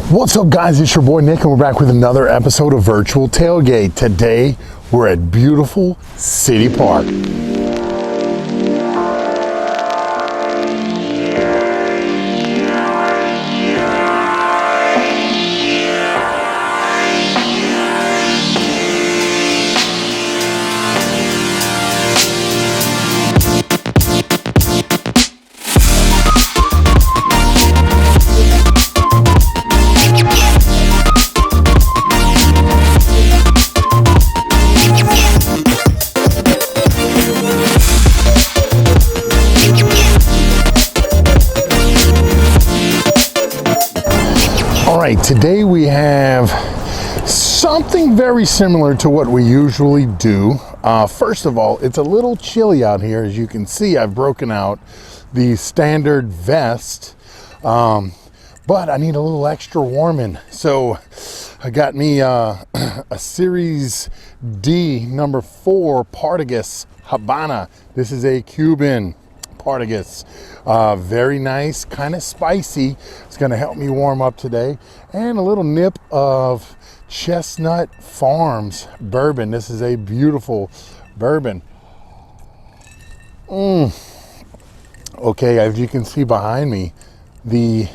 What's up, guys? It's your boy Nick, and we're back with another episode of Virtual Tailgate. Today, we're at beautiful City Park. Today we have something very similar to what we usually do. First of all, it's a little chilly out here. As you can see, I've broken out the standard vest, but I need a little extra warming. So I got me a Series D number 4 Partagas Habana. This is a Cuban Partagas. Very nice, kind of spicy. It's going to help me warm up today. And a little nip of Chestnut Farms bourbon. This is a beautiful bourbon. Okay, as you can see behind me, the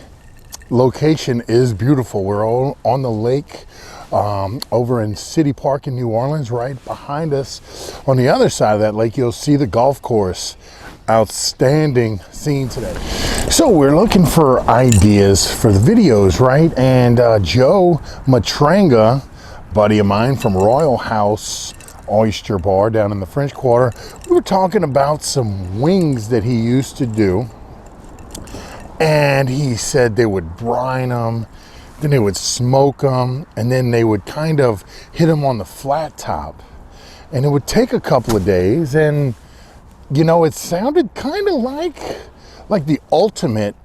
location is beautiful. We're all on the lake over in City Park in New Orleans. Right behind us on the other side of that lake, you'll see the golf course. Outstanding scene today. So we're looking for ideas for the videos, right? And Joe Matranga, buddy of mine from Royal House Oyster Bar down in the French Quarter, we were talking about some wings that he used to do. And he said they would brine them, then they would smoke them, and then they would kind of hit them on the flat top. And it would take a couple of days, and you know, it sounded kind of like the ultimate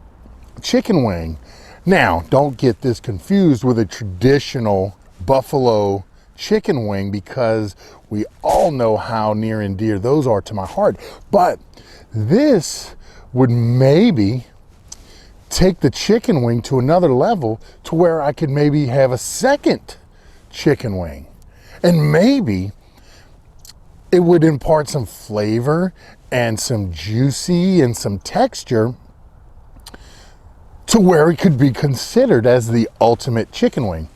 chicken wing. Now, don't get this confused with a traditional buffalo chicken wing, because we all know how near and dear those are to my heart. But this would maybe take the chicken wing to another level, to where I could maybe have a second chicken wing. And maybe it would impart some flavor and some juicy and some texture to where it could be considered as the ultimate chicken wing.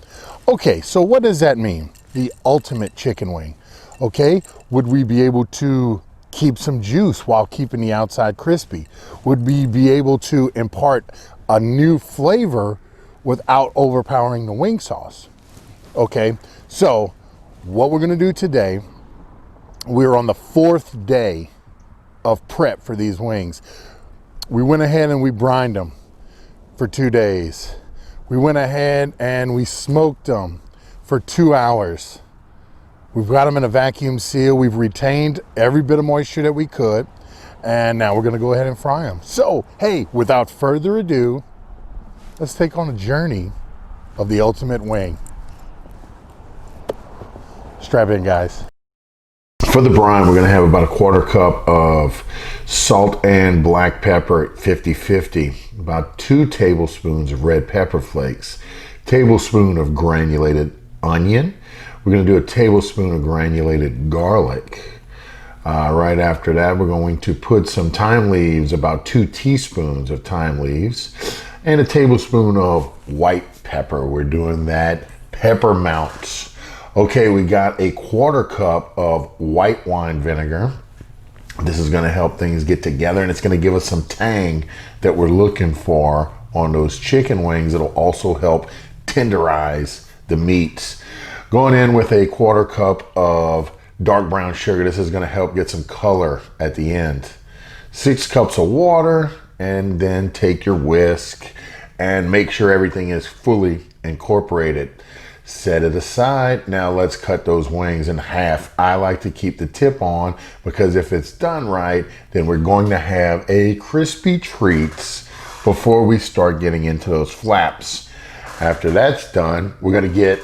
Okay, so what does that mean? The ultimate chicken wing. Okay, would we be able to keep some juice while keeping the outside crispy? Would we be able to impart a new flavor without overpowering the wing sauce? Okay, so what we're gonna do today, we're on the 4th day of prep for these wings. We went ahead and we brined them for 2 days. We went ahead and we smoked them for 2 hours. We've got them in a vacuum seal. We've retained every bit of moisture that we could. And now we're gonna go ahead and fry them. So, hey, without further ado, let's take on a journey of the ultimate wing. Strap in, guys. For the brine, we're going to have about a 1/4 cup of salt and black pepper at 50-50, about 2 tablespoons of red pepper flakes, tablespoon of granulated onion. We're going to do a tablespoon of granulated garlic. Right after that, we're going to put some thyme leaves, about 2 teaspoons of thyme leaves, and a tablespoon of white pepper. We're doing that pepper mounts. Okay, we got a 1/4 cup of white wine vinegar. This is going to help things get together, and it's going to give us some tang that we're looking for on those chicken wings. It'll also help tenderize the meats. Going in with a 1/4 cup of dark brown sugar. This is going to help get some color at the end. 6 cups of water, and then take your whisk and make sure everything is fully incorporated. Set it aside. Now let's cut those wings in half. I like to keep the tip on, because if it's done right, then we're going to have a crispy treats before we start getting into those flaps. After that's done, we're going to get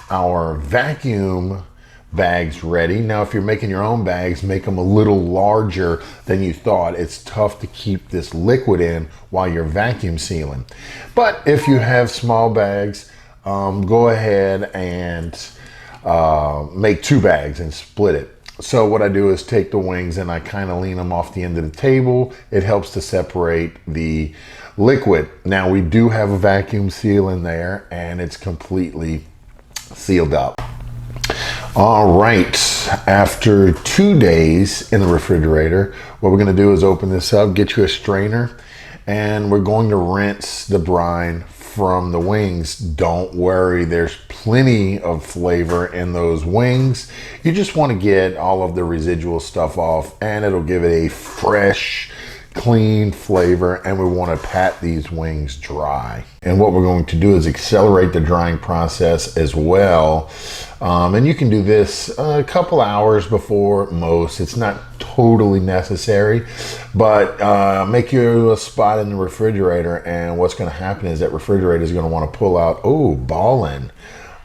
our vacuum bags ready. Now, if you're making your own bags, make them a little larger than you thought. It's tough to keep this liquid in while you're vacuum sealing. But if you have small bags, go ahead and make 2 bags and split it. So what I do is take the wings and I kind of lean them off the end of the table. It helps to separate the liquid. Now we do have a vacuum seal in there and it's completely sealed up. All right, after 2 days in the refrigerator, what we're gonna do is open this up, get you a strainer, and we're going to rinse the brine from the wings. Don't worry, there's plenty of flavor in those wings. You just want to get all of the residual stuff off and it'll give it a fresh, clean flavor, and we want to pat these wings dry. And what we're going to do is accelerate the drying process as well. And you can do this a couple hours before most. It's not totally necessary, but make you a spot in the refrigerator, and what's going to happen is that refrigerator is going to want to pull out, oh, ballin'.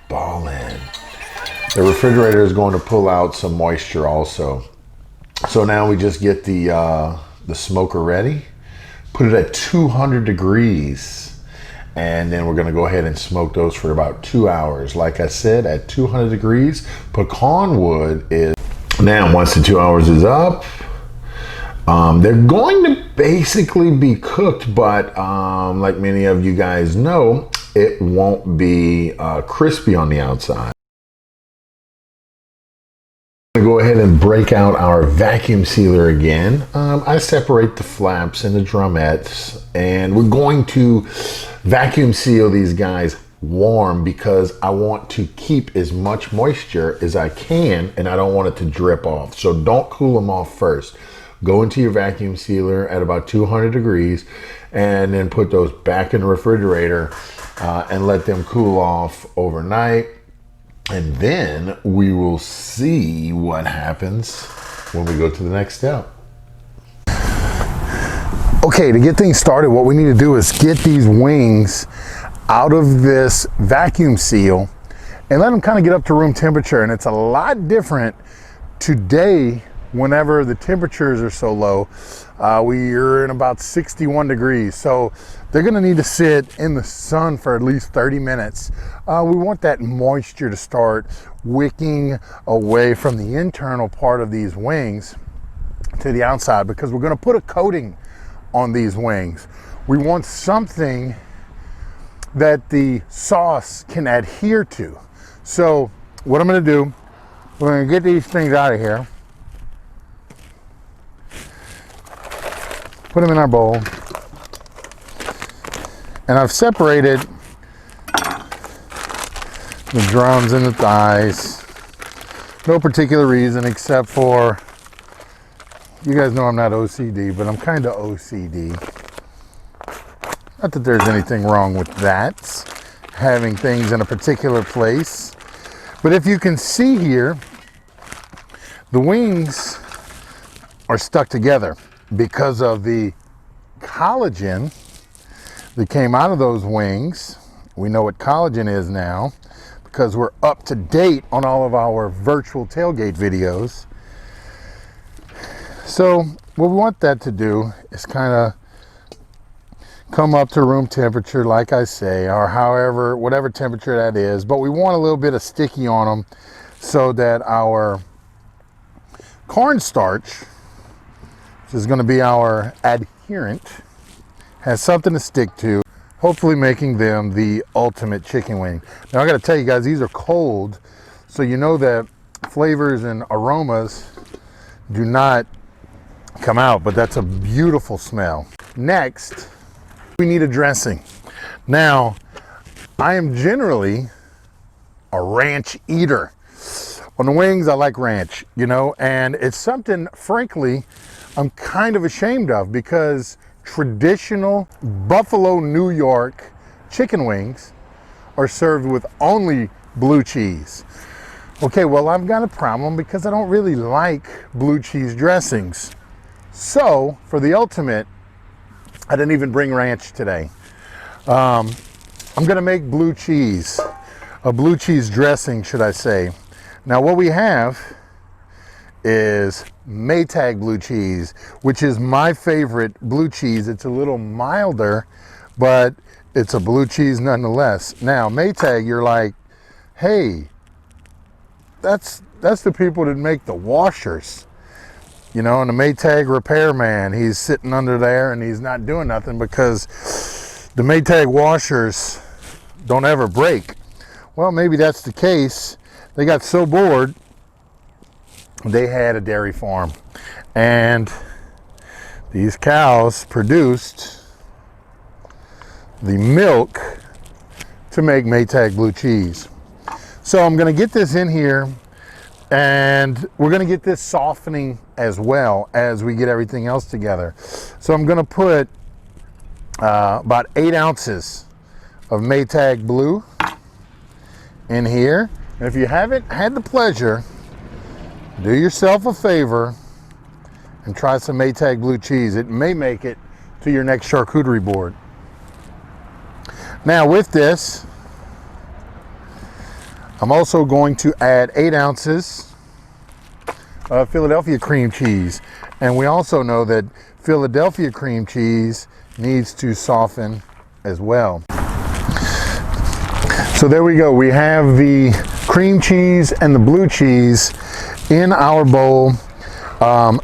The refrigerator is going to pull out some moisture also. So now we just get the smoker ready, put it at 200 degrees, and then we're going to go ahead and smoke those for about 2 hours. Like I said, at 200 degrees, pecan wood is. Now, once the 2 hours is up, they're going to basically be cooked, but like many of you guys know, it won't be crispy on the outside. Go ahead and break out our vacuum sealer again. I separate the flaps and the drumettes, and we're going to vacuum seal these guys warm because I want to keep as much moisture as I can and I don't want it to drip off. So don't cool them off first. Go into your vacuum sealer at about 200 degrees and then put those back in the refrigerator and let them cool off overnight. And then we will see what happens when we go to the next step. Okay, to get things started, what we need to do is get these wings out of this vacuum seal and let them kind of get up to room temperature. And it's a lot different today whenever the temperatures are so low. We're in about 61 degrees. So they're gonna need to sit in the sun for at least 30 minutes. We want that moisture to start wicking away from the internal part of these wings to the outside, because we're gonna put a coating on these wings. We want something that the sauce can adhere to. So what I'm gonna do, we're gonna get these things out of here, put them in our bowl, and I've separated the drums and the thighs. No particular reason except for, you guys know I'm not OCD, but I'm kind of OCD. Not that there's anything wrong with that, having things in a particular place. But if you can see here, the wings are stuck together because of the collagen that came out of those wings. We know what collagen is now because we're up to date on all of our virtual tailgate videos. So what we want that to do is kind of come up to room temperature, like I say, or however, whatever temperature that is, but we want a little bit of sticky on them so that our cornstarch, which is going to be our adherent, has something to stick to, hopefully making them the ultimate chicken wing. Now I got to tell you guys, these are cold, so you know that flavors and aromas do not come out, but that's a beautiful smell. Next, we need a dressing. Now, I am generally a ranch eater. On the wings, I like ranch, you know, and it's something, frankly, I'm kind of ashamed of, because traditional Buffalo, New York chicken wings are served with only blue cheese. Okay, well, I've got a problem because I don't really like blue cheese dressings. So, for the ultimate, I didn't even bring ranch today. I'm gonna make blue cheese, a blue cheese dressing, should I say. Now what we have is Maytag blue cheese, which is my favorite blue cheese. It's a little milder, but it's a blue cheese nonetheless. Now Maytag, you're like, hey, that's the people that make the washers, you know, and the Maytag repairman, he's sitting under there and he's not doing nothing because the Maytag washers don't ever break. Well, maybe that's the case. They got so bored, they had a dairy farm, and these cows produced the milk to make Maytag blue cheese. So I'm going to get this in here, and we're going to get this softening as well as we get everything else together. So I'm going to put about 8 ounces of Maytag blue in here. And if you haven't had the pleasure, do yourself a favor and try some Maytag blue cheese. It may make it to your next charcuterie board. Now with this, I'm also going to add 8 ounces of Philadelphia cream cheese. And we also know that Philadelphia cream cheese needs to soften as well. So there we go. We have the cream cheese and the blue cheese in our bowl.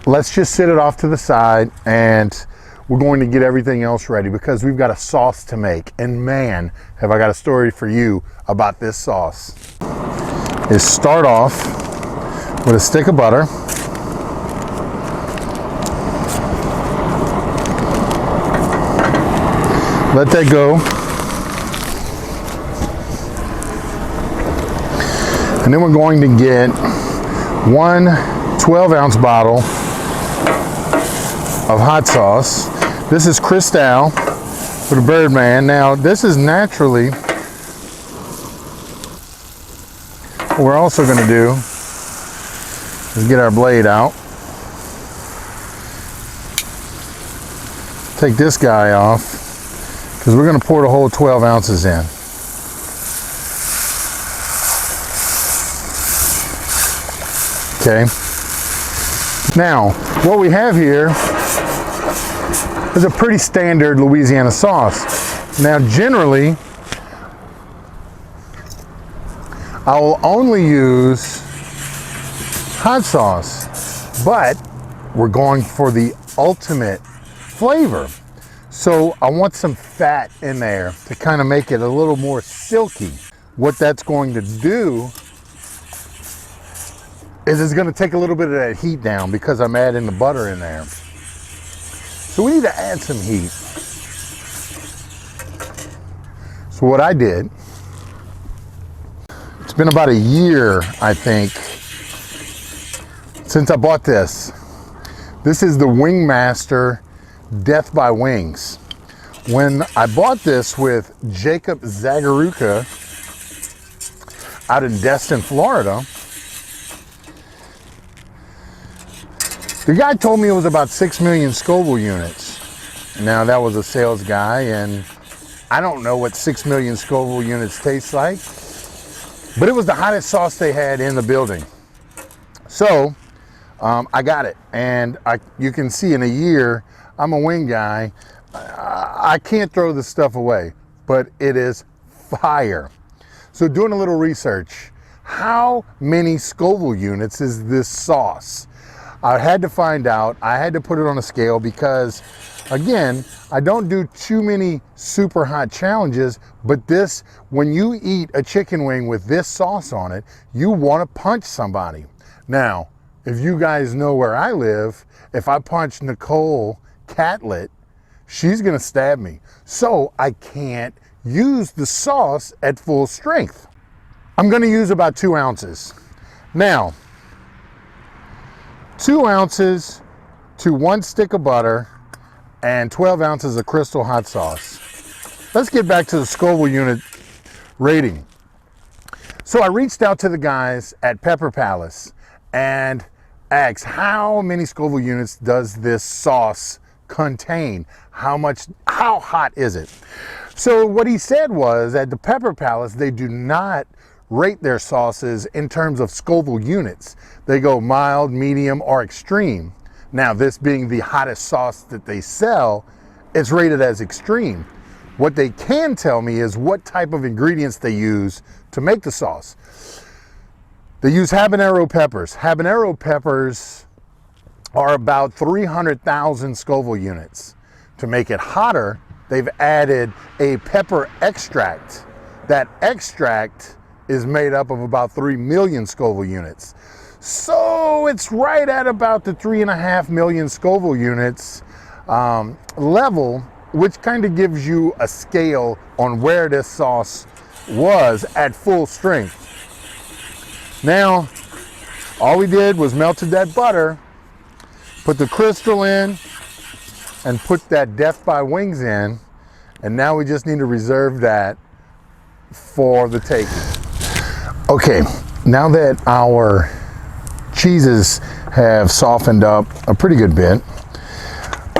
Let's just sit it off to the side, and we're going to get everything else ready because we've got a sauce to make. And man, have I got a story for you about this sauce. Is start off with a stick of butter. Let that go. And then we're going to get one 12-ounce bottle of hot sauce. This is Cristal for the Birdman. Now, this is naturally, what we're also going to do is get our blade out. Take this guy off, because we're going to pour the whole 12 ounces in. Okay. Now, what we have here is a pretty standard Louisiana sauce. Now, generally, I will only use hot sauce, but we're going for the ultimate flavor. So I want some fat in there to kind of make it a little more silky. What that's going to do is it's going to take a little bit of that heat down because I'm adding the butter in there. So we need to add some heat. So what I did, it's been about a year, I think, since I bought this. This is the Wingmaster Death by Wings. When I bought this with Jacob Zagaruka out in Destin, Florida, the guy told me it was about 6 million Scoville units. Now that was a sales guy, and I don't know what 6 million Scoville units taste like, but it was the hottest sauce they had in the building. So I got it, and you can see in a year, I'm a wing guy. I can't throw this stuff away, but it is fire. So doing a little research, how many Scoville units is this sauce? I had to find out. I had to put it on a scale because, again, I don't do too many super hot challenges, but this, when you eat a chicken wing with this sauce on it, you want to punch somebody. Now, if you guys know where I live, if I punch Nicole Catlett, she's going to stab me. So I can't use the sauce at full strength. I'm going to use about 2 ounces. Now, 2 ounces to 1 stick of butter and 12 ounces of Crystal hot sauce. Let's get back to the Scoville unit rating. So I reached out to the guys at Pepper Palace and asked, how many Scoville units does this sauce contain? How hot is it? So what he said was, at the Pepper Palace, they do not rate their sauces in terms of Scoville units. They go mild, medium, or extreme. Now, this being the hottest sauce that they sell, it's rated as extreme. What they can tell me is what type of ingredients they use to make the sauce. They use habanero peppers. Habanero peppers are about 300,000 Scoville units. To make it hotter, they've added a pepper extract. That extract is made up of about 3 million Scoville units. So it's right at about the 3.5 million Scoville units level, which kind of gives you a scale on where this sauce was at full strength. Now, all we did was melted that butter, put the crystal in, and put that Death by Wings in, and now we just need to reserve that for the taking. Okay, now that our cheeses have softened up a pretty good bit,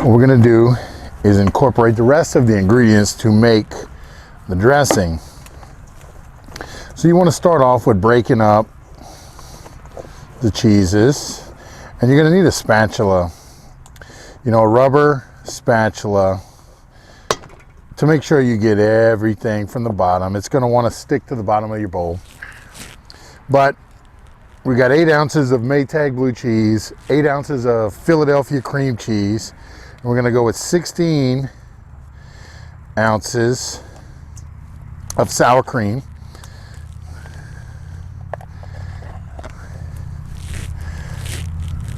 what we're gonna do is incorporate the rest of the ingredients to make the dressing. So you wanna start off with breaking up the cheeses, and you're gonna need a spatula, you know, a rubber spatula, to make sure you get everything from the bottom. It's gonna wanna stick to the bottom of your bowl. But we got 8 ounces of Maytag blue cheese, 8 ounces of Philadelphia cream cheese, and we're gonna go with 16 ounces of sour cream.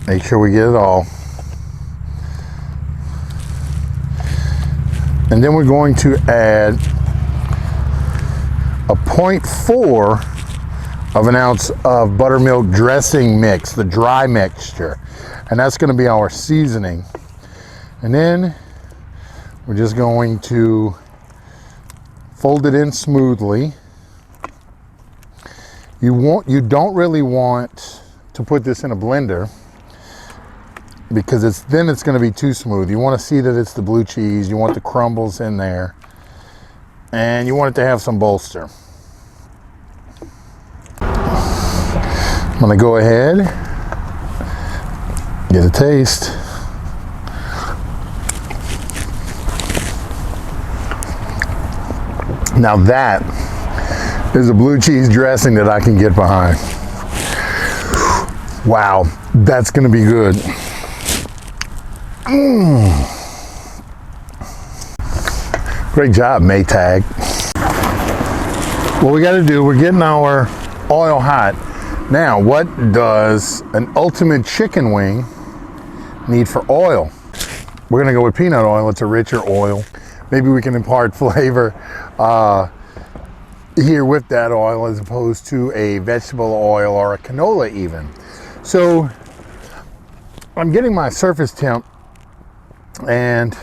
Make sure we get it all. And then we're going to add a 0.4 of an ounce of buttermilk dressing mix, the dry mixture. And that's gonna be our seasoning. And then we're just going to fold it in smoothly. You don't really want to put this in a blender, because then it's going to be too smooth. You want to see that it's the blue cheese. You want the crumbles in there, and you want it to have some bolster. I'm going to go ahead, get a taste. Now that is a blue cheese dressing that I can get behind. Wow, that's going to be good. Great job, Maytag. What we got to do, we're getting our oil hot. Now, what does an ultimate chicken wing need for oil? We're going to go with peanut oil. It's a richer oil. Maybe we can impart flavor here with that oil as opposed to a vegetable oil or a canola even. So I'm getting my surface temp, and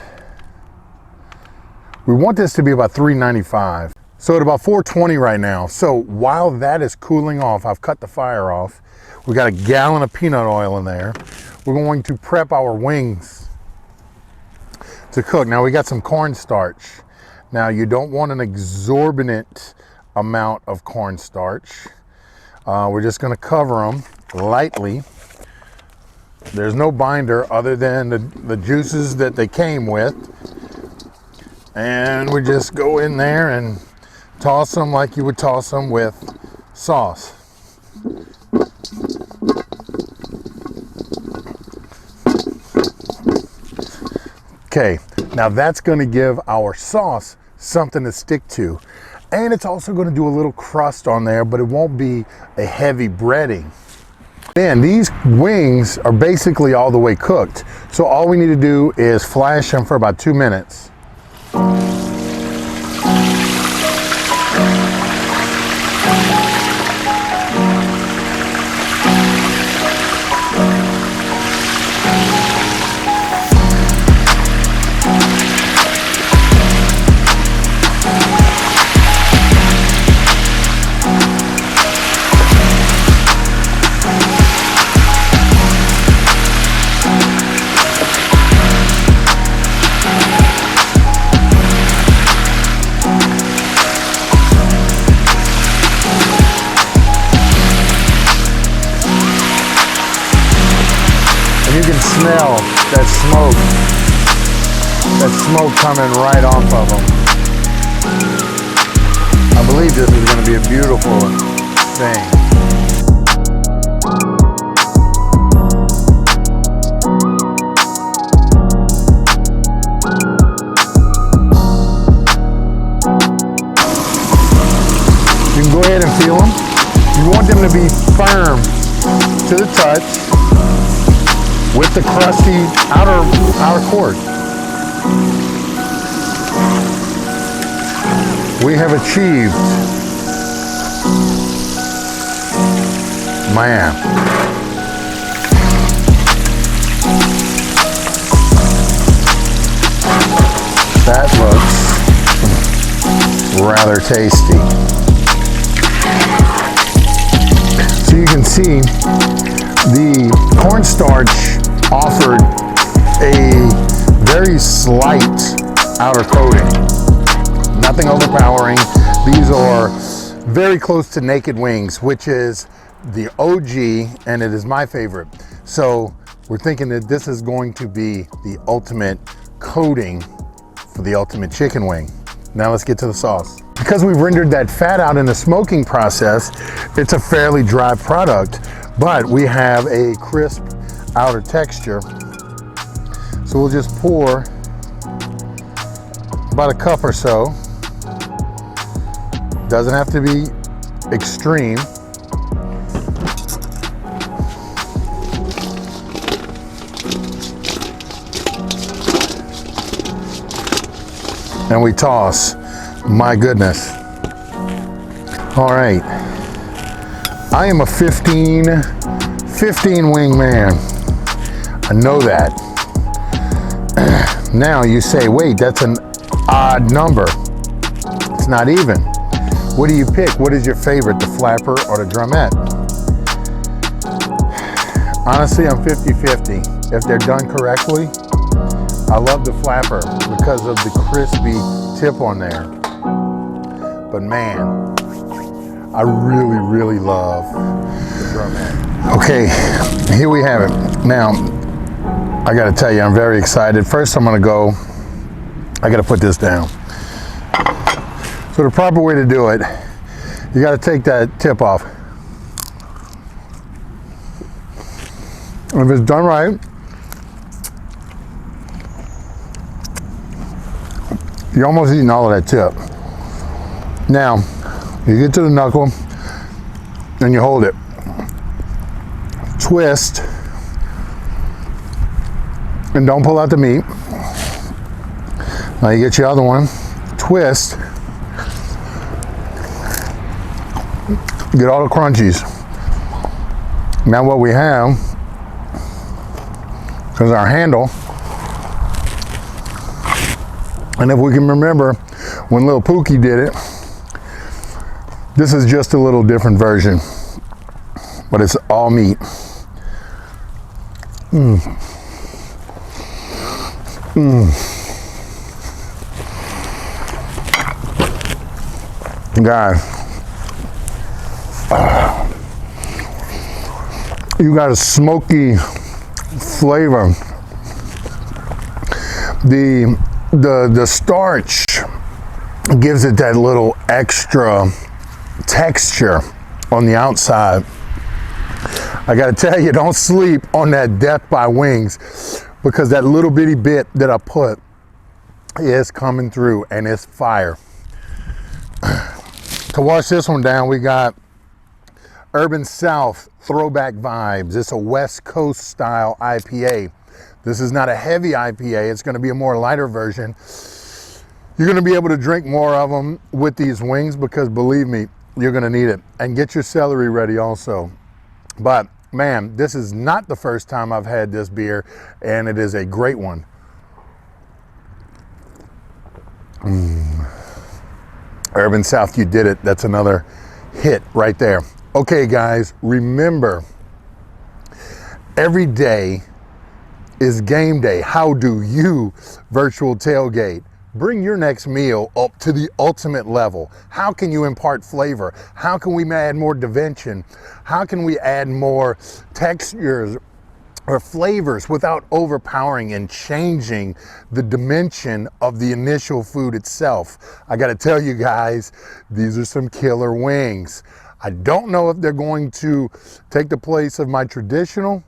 we want this to be about 395. So at about 420 right now. So while that is cooling off, I've cut the fire off. We got a gallon of peanut oil in there. We're going to prep our wings to cook. Now we got some cornstarch. Now you don't want an exorbitant amount of cornstarch. We're just gonna cover them lightly. There's no binder other than the juices that they came with. And we just go in there and toss them like you would toss them with sauce. Okay, now that's going to give our sauce something to stick to. And it's also going to do a little crust on there, but it won't be a heavy breading. And these wings are basically all the way cooked. So all we need to do is flash them for about 2 minutes. you can smell that smoke coming right off of them. I believe this is going to be a beautiful thing. You can go ahead and feel them. You want them to be firm to the touch with the crusty outer cord. We have achieved, man, that looks rather tasty. So you can see the cornstarch offered a very slight outer coating. Nothing overpowering. These are very close to naked wings, which is the OG, and it is my favorite. So we're thinking that this is going to be the ultimate coating for the ultimate chicken wing. Now let's get to the sauce. Because we've rendered that fat out in the smoking process, it's a fairly dry product, but we have a crisp outer texture. So we'll just pour about a cup or so. Doesn't have to be extreme. And we toss. My goodness. All right. I am a 15 wing man. I know that. Now you say, wait, that's an odd number. It's not even. What do you pick? What is your favorite, the flapper or the drumette? Honestly, I'm 50-50. If they're done correctly, I love the flapper because of the crispy tip on there. But man, I really, really love the drumette. Okay, here we have it. Now, I gotta tell you, I'm very excited. First, I gotta put this down. So the proper way to do it, you gotta take that tip off. And if it's done right, you're almost eating all of that tip. Now, you get to the knuckle and you hold it. Twist, and don't pull out the meat. Now you get your other one, twist, get all the crunchies. Now what we have is our handle. And if we can remember when Lil Pookie did it, this is just a little different version, but it's all meat. Guys, you got a smoky flavor. The starch gives it that little extra texture on the outside. I gotta tell you, don't sleep on that death by wings, because that little bitty bit that I put is coming through and it's fire. To wash this one down, we got Urban South Throwback Vibes. It's a West Coast style IPA. This is not a heavy IPA. It's going to be a more lighter version. You're going to be able to drink more of them with these wings, because believe me, you're going to need it. And get your celery ready also. But man, this is not the first time I've had this beer, and it is a great one. Urban South, you did it. That's another hit right there. Okay, guys, remember, every day is game day. How do you virtual tailgate? Bring your next meal up to the ultimate level. How can you impart flavor? How can we add more dimension? How can we add more textures or flavors without overpowering and changing the dimension of the initial food itself. I gotta tell you guys, these are some killer wings. I don't know if they're going to take the place of my traditional,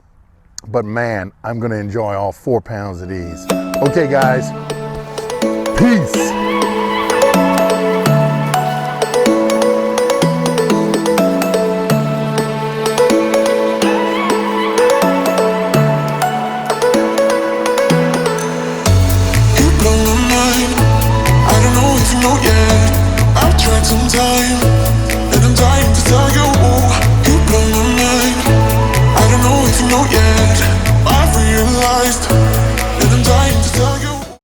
but man, I'm gonna enjoy all 4 pounds of these. Okay guys, peace.